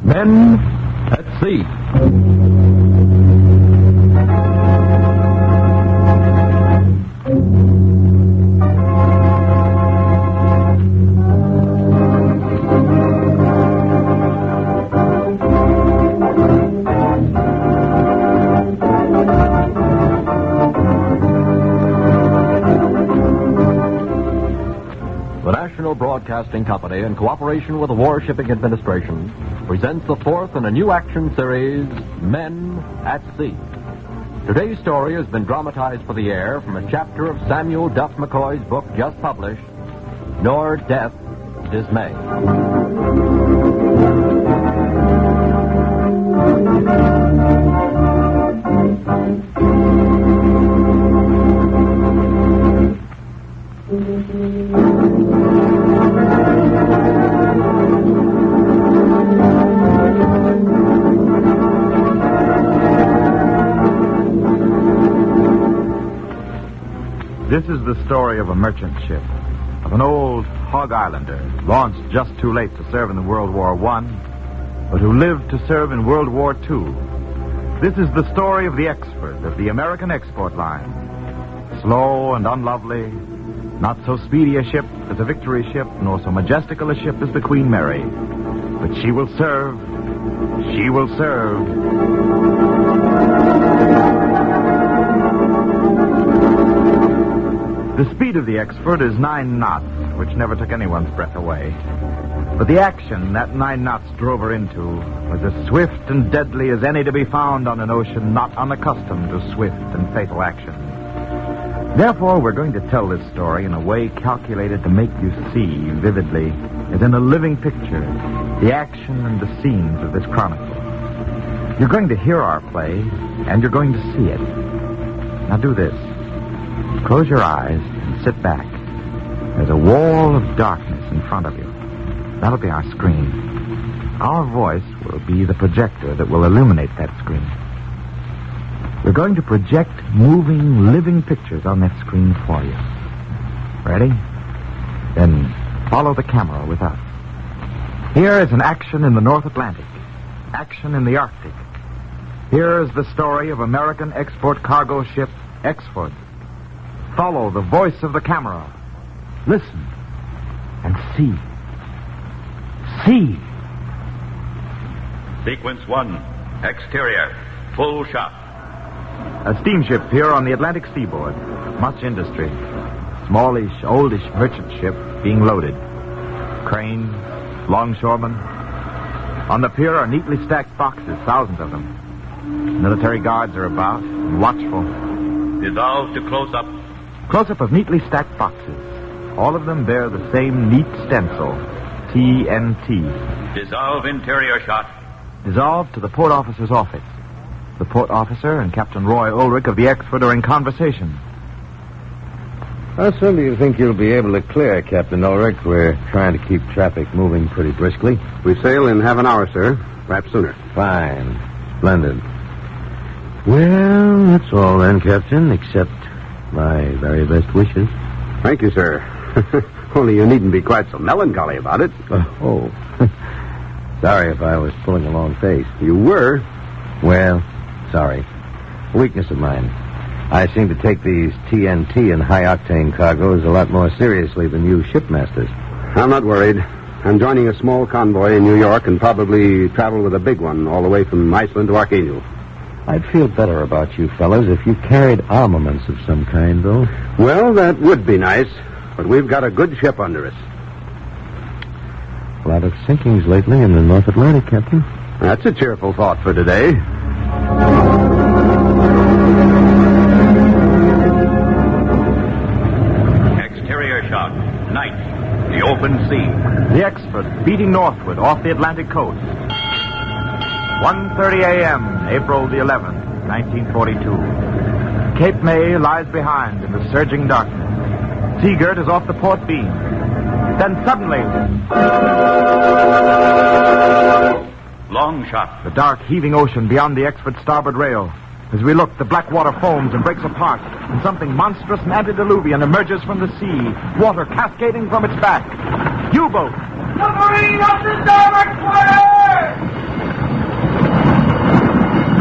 Men at Sea. The National Broadcasting Company, in cooperation with the Warshipping Administration, presents the fourth in a new action series, Men at Sea. Today's story has been dramatized for the air from a chapter of Samuel Duff McCoy's book just published, Nor Death Dismay. This is the story of a merchant ship, of an old hog islander launched just too late to serve in the World War I, but who lived to serve in World War II. This is the story of the expert of the American export line. Slow and unlovely, not so speedy a ship as a Victory ship, nor so majestical a ship as the Queen Mary. But she will serve. She will serve. The speed of the expert is 9 knots, which never took anyone's breath away. But the action that 9 knots drove her into was as swift and deadly as any to be found on an ocean not unaccustomed to swift and fatal action. Therefore, we're going to tell this story in a way calculated to make you see vividly, as in a living picture, the action and the scenes of this chronicle. You're going to hear our play, and you're going to see it. Now do this. Close your eyes and sit back. There's a wall of darkness in front of you. That'll be our screen. Our voice will be the projector that will illuminate that screen. We're going to project moving, living pictures on that screen for you. Ready? Then follow the camera with us. Here is an action in the North Atlantic. Action in the Arctic. Here is the story of American export cargo ship Exford. Follow the voice of the camera. Listen and see. See. Sequence 1. Exterior. Full shot. A steamship here on the Atlantic seaboard. Much industry. Smallish, oldish merchant ship being loaded. Cranes, longshoremen. On the pier are neatly stacked boxes, thousands of them. Military guards are about and watchful. Dissolve to close-up. Close-up of neatly stacked boxes. All of them bear the same neat stencil, TNT. Dissolve interior shot. Dissolve to the port officer's office. The port officer and Captain Roy Ulrich of the Exford are in conversation. How soon do you think you'll be able to clear, Captain Ulrich? We're trying to keep traffic moving pretty briskly. We sail in half an hour, sir. Perhaps sooner. Fine. Splendid. Well, that's all then, Captain, except my very best wishes. Thank you, sir. Only you needn't be quite so melancholy about it. Oh. Sorry if I was pulling a long face. You were. Well, sorry. A weakness of mine. I seem to take these TNT and high-octane cargoes a lot more seriously than you shipmasters. I'm not worried. I'm joining a small convoy in New York and probably travel with a big one all the way from Iceland to Archangel. I'd feel better about you fellows if you carried armaments of some kind, though. Well, that would be nice, but we've got a good ship under us. A lot of sinkings lately in the North Atlantic, Captain. That's a cheerful thought for today. Exterior shot. Night. The open sea. The Exford beating northward off the Atlantic coast. 1:30 a.m., April the 11th, 1942. Cape May lies behind in the surging darkness. Seagirt is off the port beam. Then suddenly... Long shot. The dark, heaving ocean beyond the Exford starboard rail. As we look, the black water foams and breaks apart, and something monstrous and antediluvian emerges from the sea, water cascading from its back. U-boat! Submarine up to starboard quarter!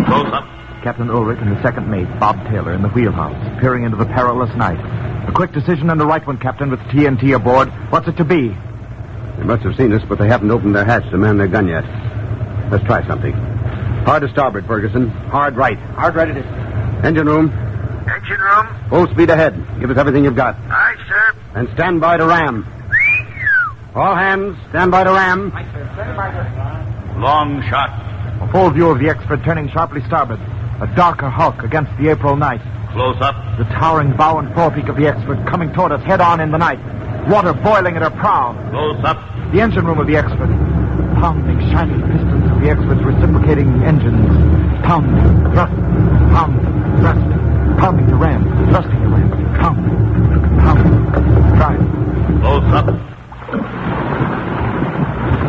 Close up. Captain Ulrich and the second mate, Bob Taylor, in the wheelhouse, peering into the perilous night. A quick decision and the right one, Captain, with TNT aboard. What's it to be? They must have seen us, but they haven't opened their hatch to man their gun yet. Let's try something. Hard to starboard, Ferguson. Hard right. Hard right it is. Engine room. Engine room. Full speed ahead. Give us everything you've got. Aye, sir. And stand by to ram. All hands, stand by to ram. Aye, sir. Stand by, sir. Long shot. A full view of the expert turning sharply starboard. A darker hulk against the April night. Close up. The towering bow and forepeak of the expert coming toward us head-on in the night. Water boiling at her prow. Close up. The engine room of the expert. Pounding, shining pistons of the expert's reciprocating engines. Pounding, thrusting, pounding, thrusting. Pounding to ram, thrusting to ram. Pounding, pounding, driving. Close up.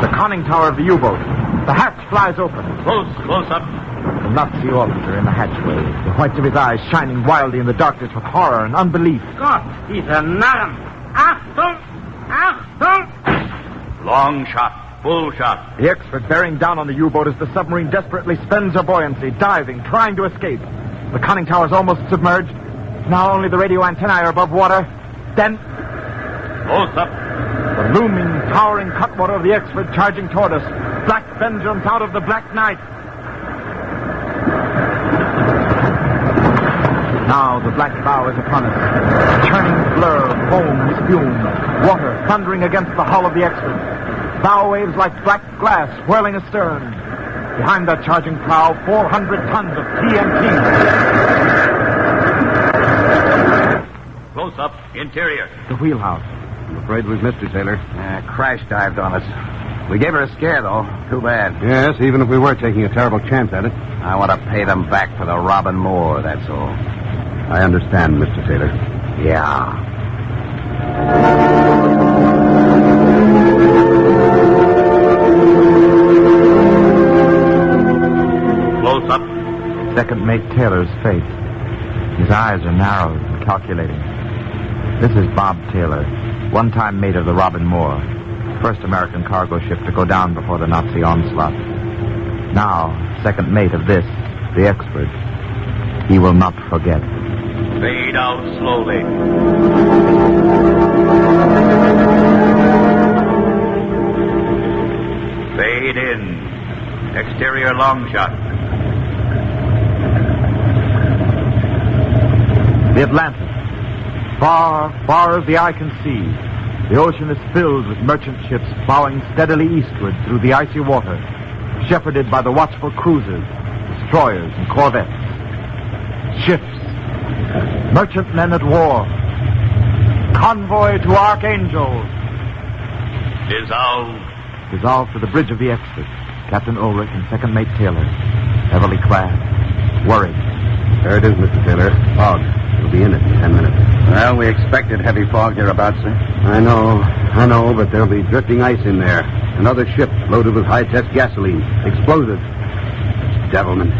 The conning tower of the U-boat. The hatch flies open. Close up. The Nazi officer in the hatchway, the whites of his eyes shining wildly in the darkness with horror and unbelief. Gott, dieser Narren. Achtung! Achtung! Long shot. Full shot. The expert bearing down on the U-boat as the submarine desperately spends her buoyancy, diving, trying to escape. The conning tower's almost submerged. Now only the radio antennae are above water. Then... Close up. the looming, towering cutwater of the expert charging toward us. Black vengeance out of the black night. Now the black bow is upon us. A churning blur of foam, spume, water thundering against the hull of the expert. Bow waves like black glass whirling astern. Behind that charging prow, 400 tons of TNT. Close up. Interior. The wheelhouse. I'm afraid we've missed her, Taylor. Crash dived on us. We gave her a scare, though. Too bad. Yes, even if we were taking a terrible chance at it. I want to pay them back for the Robin Moore, that's all. I understand, Mr. Taylor. Yeah. Close up. Second mate Taylor's face. His eyes are narrowed and calculating. This is Bob Taylor, one-time mate of the Robin Moore, first American cargo ship to go down before the Nazi onslaught. Now, second mate of this, the expert. He will not forget. Fade out slowly. Fade in. Exterior long shot. The Atlantic. Far, far as the eye can see, the ocean is filled with merchant ships plowing steadily eastward through the icy water, shepherded by the watchful cruisers, destroyers, and corvettes. Ships. Merchantmen at war. Convoy to Archangel. Dissolve. Dissolved to the bridge of the expert. Captain Ulrich and second mate Taylor, heavily clad, worried. There it is, Mr. Taylor. Fog. We'll be in it in 10 minutes. Well, we expected heavy fog hereabouts, sir. I know, but there'll be drifting ice in there. Another ship loaded with high-test gasoline. Explosives. Devilment.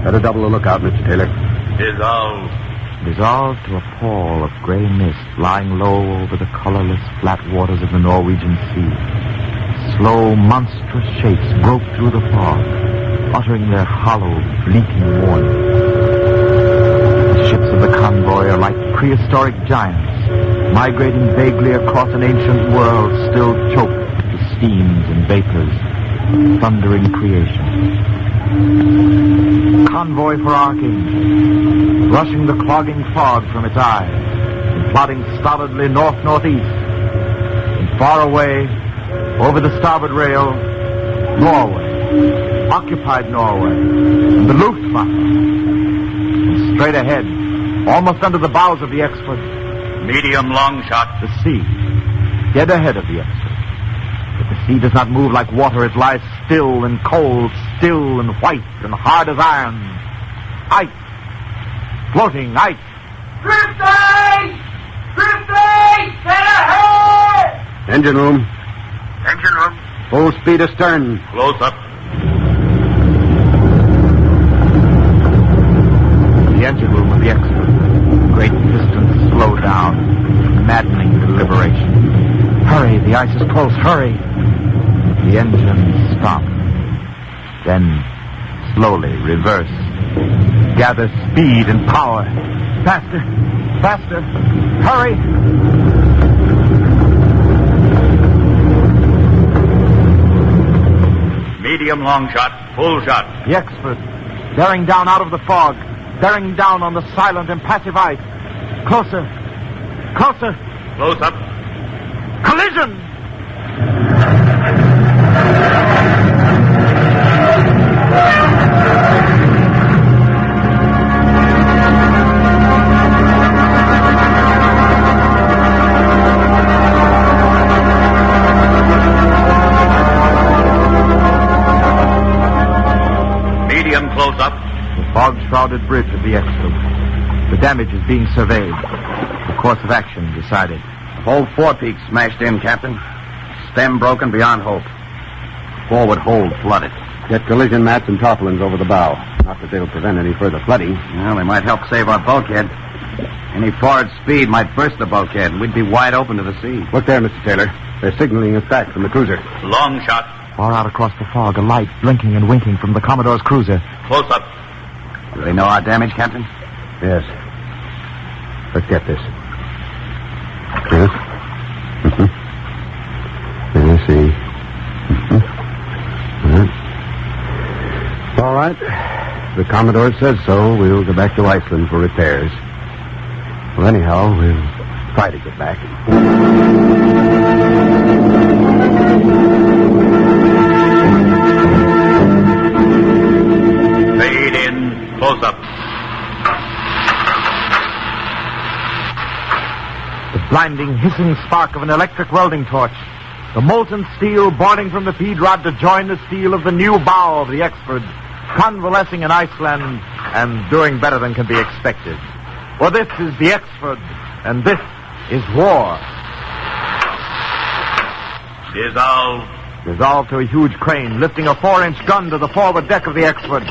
Better double the lookout, Mr. Taylor. Dissolve. Dissolved to a pall of gray mist lying low over the colorless, flat waters of the Norwegian Sea. Slow, monstrous shapes broke through the fog, uttering their hollow, bleating warning. The ships of the convoy are like prehistoric giants, migrating vaguely across an ancient world still choked with steams and vapors of thundering creation. Convoy for Archangel, brushing the clogging fog from its eyes and plodding stolidly north-northeast. And far away, over the starboard rail, Norway, occupied Norway, and the Luftwaffe. And straight ahead, almost under the bows of the expert, Medium long shot. the sea, dead ahead of the expert. But the sea does not move like water. It lies still and cold, still and white and hard as iron. Ice. Floating ice. Drift ice! Drift ice! Get ahead! Engine room. Engine room. Full speed astern. Close up. The engine room of the expert. Great pistons slow down. Maddening deliberation. Hurry, the ice is close. Hurry. The engine stops. Then slowly reverse. Gather speed and power. Faster. Faster. Hurry. Medium long shot, full shot. The expert, bearing down out of the fog, bearing down on the silent, impassive ice. Closer. Closer. Close up. Collision! Medium close up. The fog-shrouded bridge of the expert. The damage is being surveyed. The course of action decided. Whole forepeak smashed in, Captain. Stem broken beyond hope. Forward hold flooded. Get collision mats and tarpaulins over the bow. Not that they'll prevent any further flooding. Well, they might help save our bulkhead. Any forward speed might burst the bulkhead, and we'd be wide open to the sea. Look there, Mr. Taylor. They're signaling us back from the cruiser. Long shot. Far out across the fog, a light blinking and winking from the Commodore's cruiser. Close up. Do they know our damage, Captain? Yes. Let's get this. Yes. Mm-hmm. Let me see. Mm-hmm. All right. The Commodore says so. We'll go back to Iceland for repairs. Well, anyhow, we'll try to get back. Fade in. Close up. The blinding, hissing spark of an electric welding torch. The molten steel boiling from the feed rod to join the steel of the new bow of the expert, convalescing in Iceland and doing better than can be expected. For this is the expert, and this is war. Dissolve. Resolved to a huge crane, lifting a 4-inch gun to the forward deck of the expert.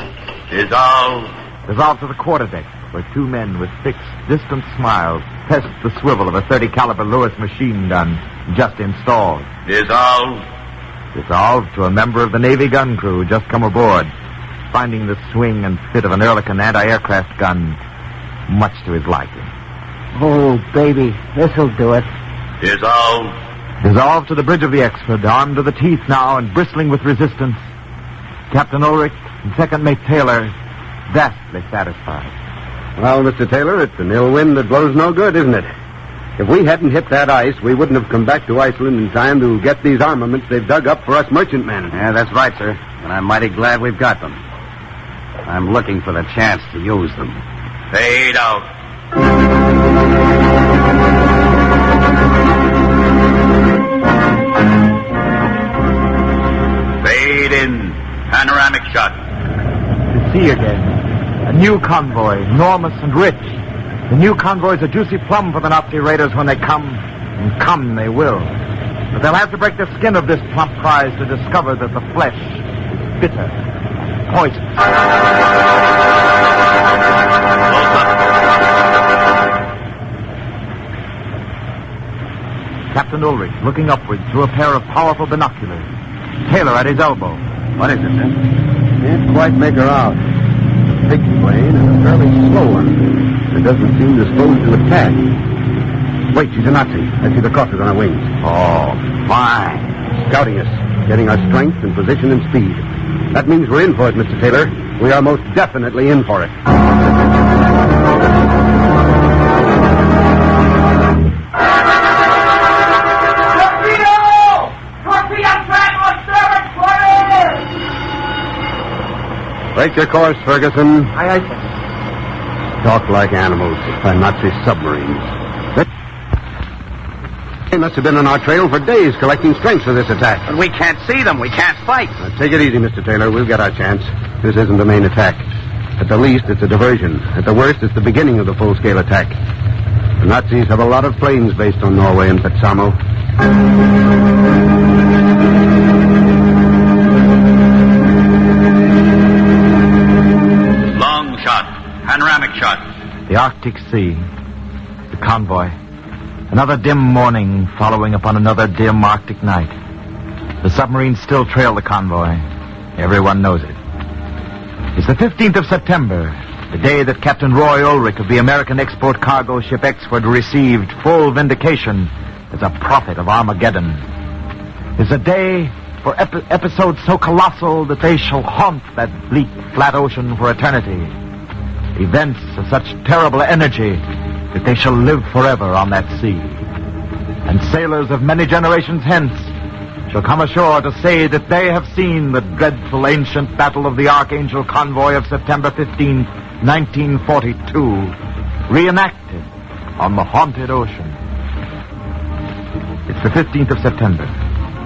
Dissolve. Resolved to the quarterdeck, where two men with fixed, distant smiles test the swivel of a 30 caliber Lewis machine gun just installed. Dissolve. Resolved to a member of the Navy gun crew just come aboard, finding the swing and fit of an Ehrlichen anti-aircraft gun much to his liking. Oh, baby, this'll do it. Dissolve. Dissolved to the bridge of the expert, armed to the teeth now and bristling with resistance. Captain Ulrich and Second Mate Taylor vastly satisfied. Well, Mr. Taylor, it's an ill wind that blows no good, isn't it? If we hadn't hit that ice, we wouldn't have come back to Iceland in time to get these armaments they've dug up for us merchantmen. Yeah, that's right, sir. And I'm mighty glad we've got them. I'm looking for the chance to use them. Fade out. Fade in. Panoramic shot. To sea again. A new convoy, enormous and rich. The new convoy's a juicy plum for the Nazi raiders when they come, and come they will. But they'll have to break the skin of this plump prize to discover that the flesh is bitter, poisonous. Captain Ulrich looking upwards through a pair of powerful binoculars. Taylor at his elbow. What is it, sir? Can't quite make her out. A big plane and a fairly slow one. It doesn't seem disposed to attack. Wait, she's a Nazi. I see the crosses on her wings. Oh, fine. Scouting us, getting our strength and position and speed. That means we're in for it, Mr. Taylor. We are most definitely in for it. Break your course, Ferguson. Aye, aye, sir. Talk like animals by Nazi submarines. They must have been on our trail for days collecting strength for this attack. But we can't see them. We can't fight. Now, take it easy, Mr. Taylor. We'll get our chance. This isn't the main attack. At the least, it's a diversion. At the worst, it's the beginning of the full-scale attack. The Nazis have a lot of planes based on Norway and Petsamo. Long shot. Panoramic shot. The Arctic Sea. The convoy. Another dim morning following upon another dim Arctic night. The submarines still trail the convoy. Everyone knows it. It's the 15th of September, the day that Captain Roy Ulrich of the American export cargo ship Exford received full vindication as a prophet of Armageddon. It's a day for episodes so colossal that they shall haunt that bleak, flat ocean for eternity. Events of such terrible energy that they shall live forever on that sea. And sailors of many generations hence shall come ashore to say that they have seen the dreadful ancient battle of the Archangel convoy of September 15, 1942, reenacted on the haunted ocean. It's the 15th of September.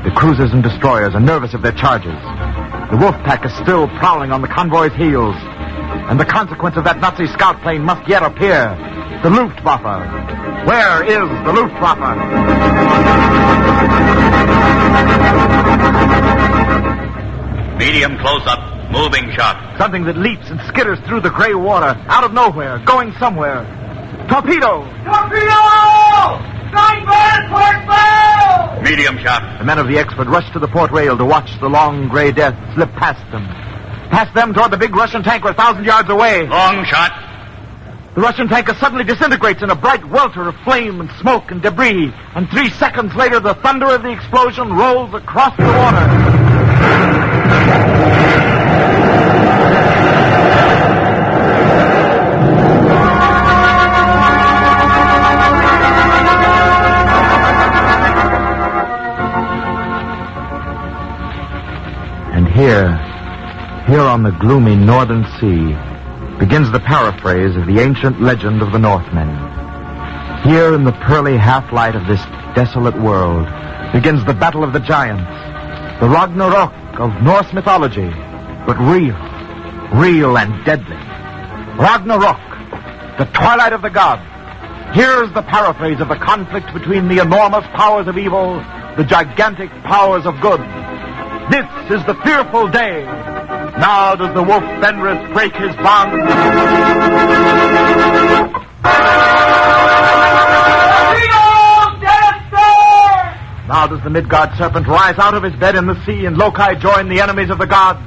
The cruisers and destroyers are nervous of their charges. The wolf pack is still prowling on the convoy's heels. And the consequence of that Nazi scout plane must yet appear. The Luftwaffe. Where is the Luftwaffe? Medium close-up. Moving shot. Something that leaps and skitters through the gray water, out of nowhere, going somewhere. Torpedo! Torpedo! Steinberg, port bow! Medium shot. The men of the Exford rushed to the port rail to watch the long gray death slip past them. Past them toward the big Russian tanker 1,000 yards away. Long shot. The Russian tanker suddenly disintegrates in a bright welter of flame and smoke and debris. And 3 seconds later, the thunder of the explosion rolls across the water. And here on the gloomy northern sea, begins the paraphrase of the ancient legend of the Northmen. Here in the pearly half-light of this desolate world begins the battle of the giants, the Ragnarok of Norse mythology, but real and deadly. Ragnarok, the twilight of the gods. Here's the paraphrase of the conflict between the enormous powers of evil, the gigantic powers of good. This is the fearful day. Now does the wolf Fenris break his bonds. Now does the Midgard serpent rise out of his bed in the sea and Loki join the enemies of the gods.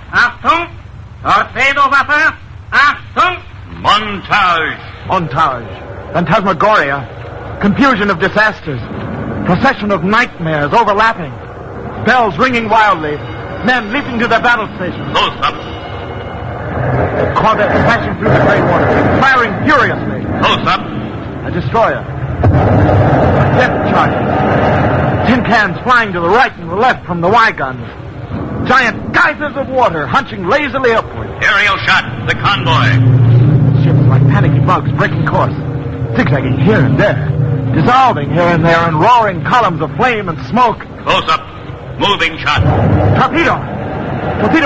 Achtung! Torpedowaffe! Achtung! Montage. Phantasmagoria. Confusion of disasters. Procession of nightmares overlapping. Bells ringing wildly. Men leaping to their battle stations. Close up. Corvettes crashing through the gray water, firing furiously. Close up. A destroyer. Depth charges. Tin cans flying to the right and the left from the Y guns. Giant geysers of water hunching lazily upward. Aerial shot. The convoy. Ships like panicky bugs breaking course. Zigzagging here and there. Dissolving here and there in roaring columns of flame and smoke. Close up. Moving shot. Torpedo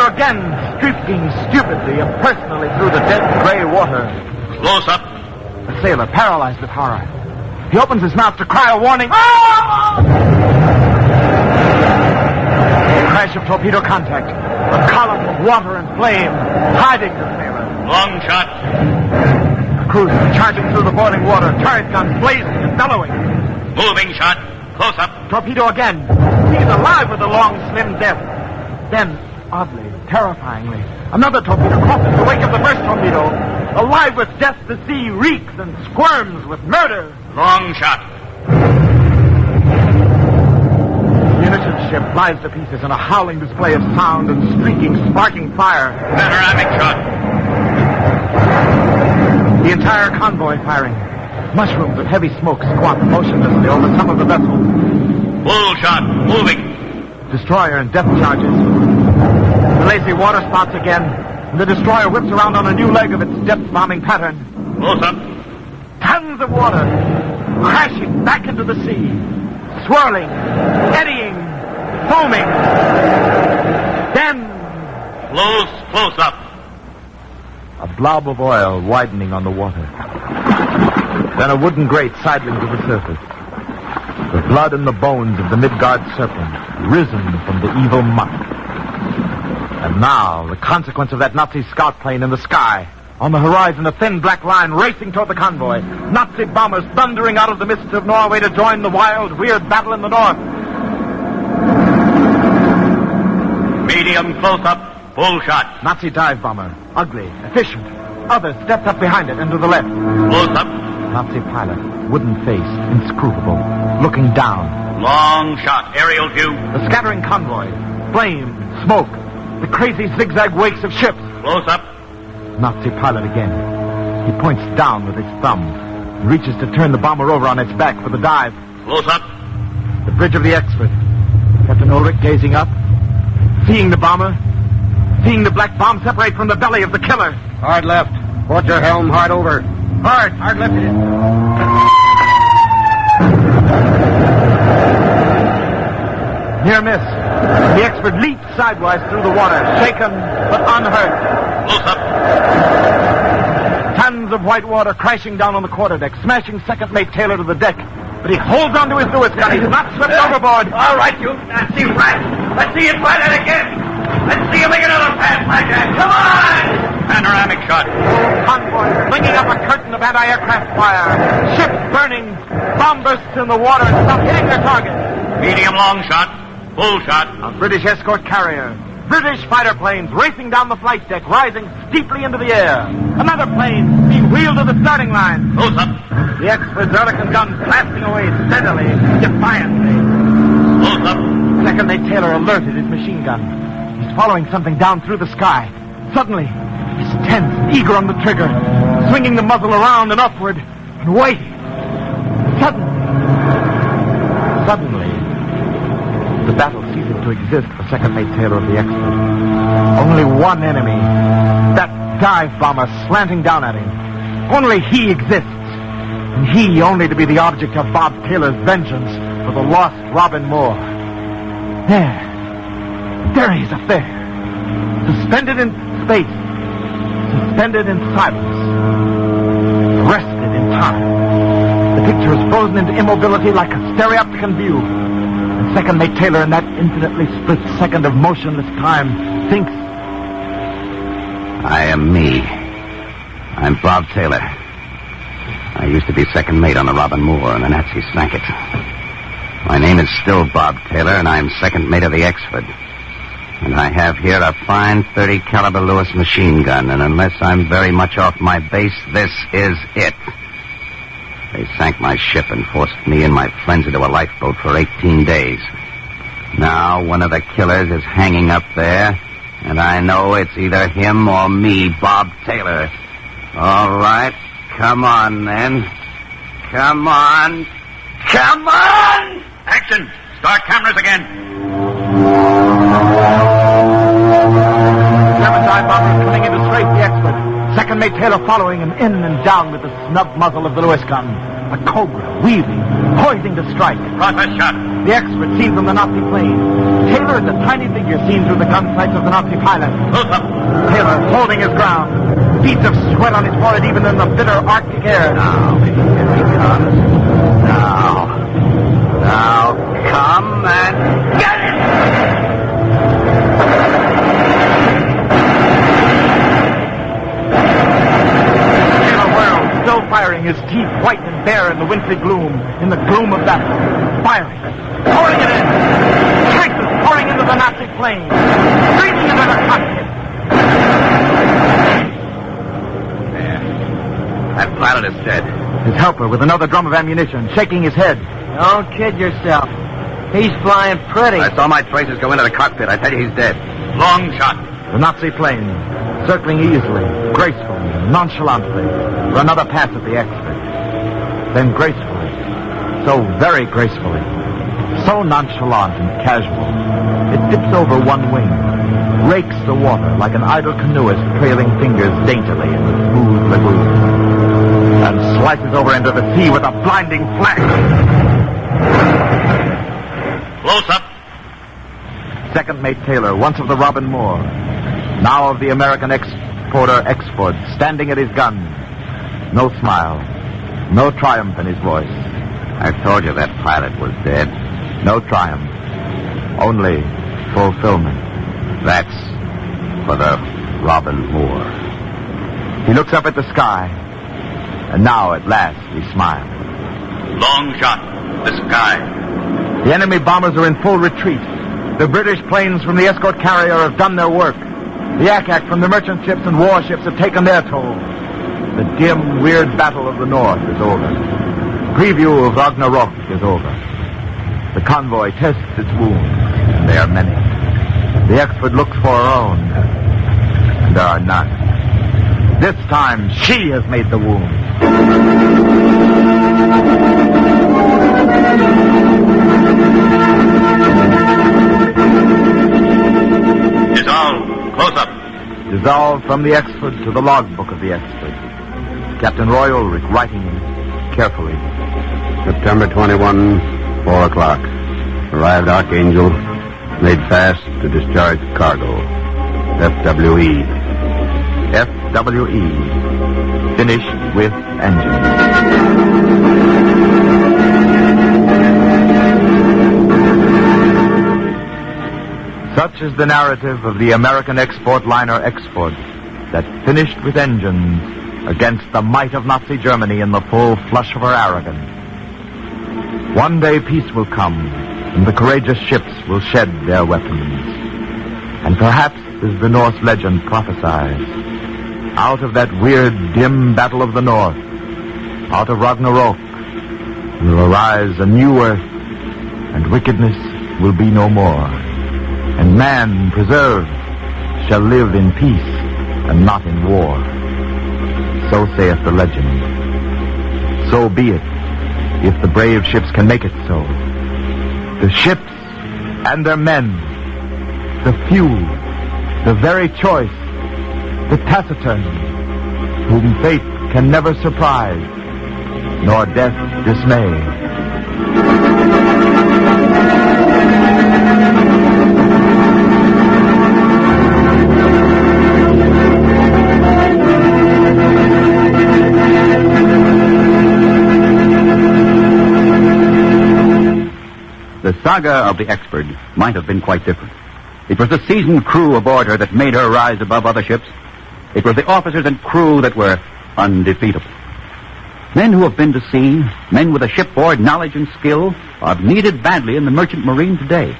again, streaking stupidly, impersonally through the dead gray water. Close up. The sailor, paralyzed with horror. He opens his mouth to cry a warning. Ah! The crash of torpedo contact. A column of water and flame, hiding the sailor. Long shot. A cruiser charging through the boiling water, turret guns blazing and bellowing. Moving shot. Close up. Torpedo again. He's alive with the long, slim death. Then, oddly, terrifyingly, another torpedo crosses the wake of the first torpedo. Alive with death, the sea reeks and squirms with murder. Long shot. The innocent ship flies to pieces in a howling display of sound and streaking, sparking fire. Panoramic shot. The entire convoy firing. Mushrooms of heavy smoke squat motionlessly over some of the vessels. Full shot. Moving. Destroyer and depth charges. The lazy water spots again, and the destroyer whips around on a new leg of its depth-bombing pattern. Close up. Tons of water, crashing back into the sea, swirling, eddying, foaming. Then... Close up. A blob of oil widening on the water. Then a wooden grate sidling to the surface. The blood and the bones of the Midgard serpent, risen from the evil muck. And now, the consequence of that Nazi scout plane in the sky. On the horizon, a thin black line racing toward the convoy. Nazi bombers thundering out of the mists of Norway to join the wild, weird battle in the north. Medium close up. Full shot. Nazi dive bomber. Ugly. Efficient. Others stepped up behind it and to the left. Close up. Nazi pilot. Wooden face. Inscrutable. Looking down. Long shot. Aerial view. The scattering convoy. Flame. Smoke. The crazy zigzag wakes of ships. Close up. Nazi pilot again. He points down with his thumb. Reaches to turn the bomber over on its back for the dive. Close up. The bridge of the Exford. Captain Ulrich gazing up. Seeing the bomber. Seeing the black bomb separate from the belly of the killer. Hard left. Port your helm hard over. Hard left it is. Near miss. The Exford leaped sidewise through the water, shaken but unhurt. Close up. Tons of white water crashing down on the quarterdeck, smashing second mate Taylor to the deck. But he holds onto his Lewis gun. He's not swept overboard. All right, you nasty rat. Let's see you try that again. Let's see you make another pass like that. Come on! Panoramic shot. Convoy flinging up a curtain of anti-aircraft fire. Ship burning. Bomb bursts in the water and stop hitting their target. Medium long shot. Full shot. A British escort carrier. British fighter planes racing down the flight deck, rising steeply into the air. Another plane being wheeled to the starting line. Close up. The Exford's Ehrlichen gun blasting away steadily, defiantly. Close up. Second mate Taylor alerted his machine gun. He's following something down through the sky. Suddenly, he's tense, eager on the trigger, swinging the muzzle around and upward, and waiting. Suddenly, the battle ceases to exist for second mate Taylor of the Exford. Only one enemy, that dive bomber slanting down at him. Only he exists, and he only to be the object of Bob Taylor's vengeance for the lost Robin Moore. There he is up there, suspended in space, suspended in silence, rested in time. The picture is frozen into immobility like a stereopticon view. And second mate Taylor, in that infinitely split second of motionless time, thinks, I am me. I'm Bob Taylor. I used to be second mate on the Robin Moore, and the Nazis sank it. My name is still Bob Taylor, and I'm second mate of the Exford. And I have here a fine .30 caliber Lewis machine gun, and unless I'm very much off my base, this is it. They sank my ship and forced me and my friends into a lifeboat for 18 days. Now one of the killers is hanging up there, and I know it's either him or me, Bob Taylor. All right, come on, then. Come on. Come on! Action. Start cameras again. German dive bomber coming in to strafe the Exford. Second mate Taylor following him in and down with the snub muzzle of the Lewis gun. A cobra, weaving, poising to strike. Process shot. The Exford seen from the Nazi plane. Taylor is a tiny figure seen through the gun sights of the Nazi pilot. Close up. Taylor holding his ground. Beads of sweat on his forehead even in the bitter Arctic air. Now, here he comes. Now, come and get it! Taylor whirled, still firing, his teeth white and bare in the wintry gloom, in the gloom of battle. Firing, pouring it in. Strength is pouring into the Nazi plane, streaming into the cockpit. There. That pilot is dead. His helper with another drum of ammunition, shaking his head. Don't kid yourself. He's flying pretty. I saw my tracers go into the cockpit. I tell you, he's dead. Long shot. The Nazi plane, circling easily, gracefully, nonchalantly, for another pass at the Exford. Then gracefully, so very gracefully, so nonchalant and casual, it dips over one wing, rakes the water like an idle canoeist trailing fingers daintily in the smooth lagoon, and slices over into the sea with a blinding flash. Close up. Second mate Taylor, once of the Robin Moore, now of the American exporter Export, standing at his gun. No smile, no triumph in his voice. I told you that pilot was dead. No triumph, only fulfillment. That's for the Robin Moore. He looks up at the sky, and now at last he smiles. Long shot. The sky. The enemy bombers are in full retreat. The British planes from the escort carrier have done their work. The ack from the merchant ships and warships have taken their toll. The dim, weird battle of the North is over. The preview of Ragnarok is over. The convoy tests its wounds, and they are many. The Exford looks for her own, and there are none. This time, she has made the wound. Dissolve. Close up. Dissolved from the Exford to the logbook of the Exford. Captain Roy Ulrich writing carefully. September 21, 4 o'clock. Arrived Archangel. Made fast to discharge cargo. FWE. FWE. Finished with engine. Such is the narrative of the American export liner Export that finished with engines against the might of Nazi Germany in the full flush of her arrogance. One day peace will come, and the courageous ships will shed their weapons. And perhaps, as the Norse legend prophesies, out of that weird, dim battle of the North, out of Ragnarok, will arise a new earth, and wickedness will be no more. And man, preserved, shall live in peace and not in war. So saith the legend. So be it, if the brave ships can make it so. The ships and their men, the few, the very choice, the taciturn, whom fate can never surprise, nor death dismay. The saga of the Expert might have been quite different. It was the seasoned crew aboard her that made her rise above other ships. It was the officers and crew that were undefeatable. Men who have been to sea, men with a shipboard knowledge and skill, are needed badly in the merchant marine today.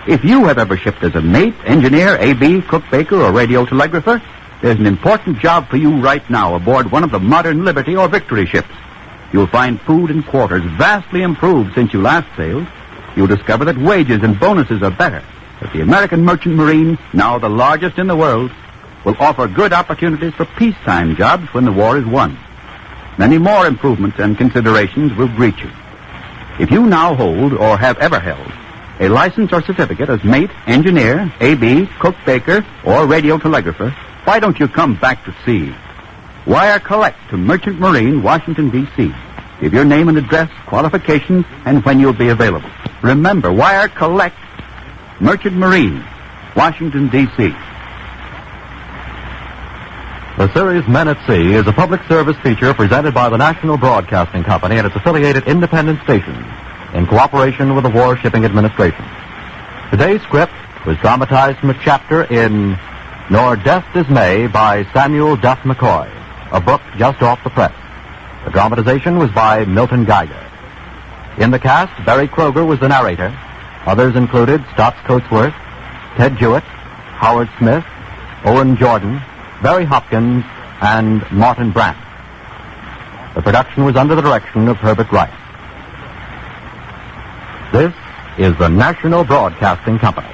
If you have ever shipped as a mate, engineer, AB, cook, baker, or radio telegrapher, there's an important job for you right now aboard one of the modern Liberty or Victory ships. You'll find food and quarters vastly improved since you last sailed. You'll discover that wages and bonuses are better. That the American merchant marine, now the largest in the world, will offer good opportunities for peacetime jobs when the war is won. Many more improvements and considerations will greet you. If you now hold, or have ever held, a license or certificate as mate, engineer, AB, cook, baker, or radio telegrapher, why don't you come back to sea? Wire collect to Merchant Marine, Washington, D.C. Give your name and address, qualifications, and when you'll be available. Remember, wire collect, Merchant Marine, Washington, D.C. The series Men at Sea is a public service feature presented by the National Broadcasting Company and its affiliated independent stations in cooperation with the War Shipping Administration. Today's script was dramatized from a chapter in Nor Death Dismay by Samuel Duff McCoy, a book just off the press. The dramatization was by Milton Geiger. In the cast, Barry Kroger was the narrator. Others included Stotts Coatsworth, Ted Jewett, Howard Smith, Owen Jordan, Barry Hopkins, and Martin Brandt. The production was under the direction of Herbert Wright. This is the National Broadcasting Company.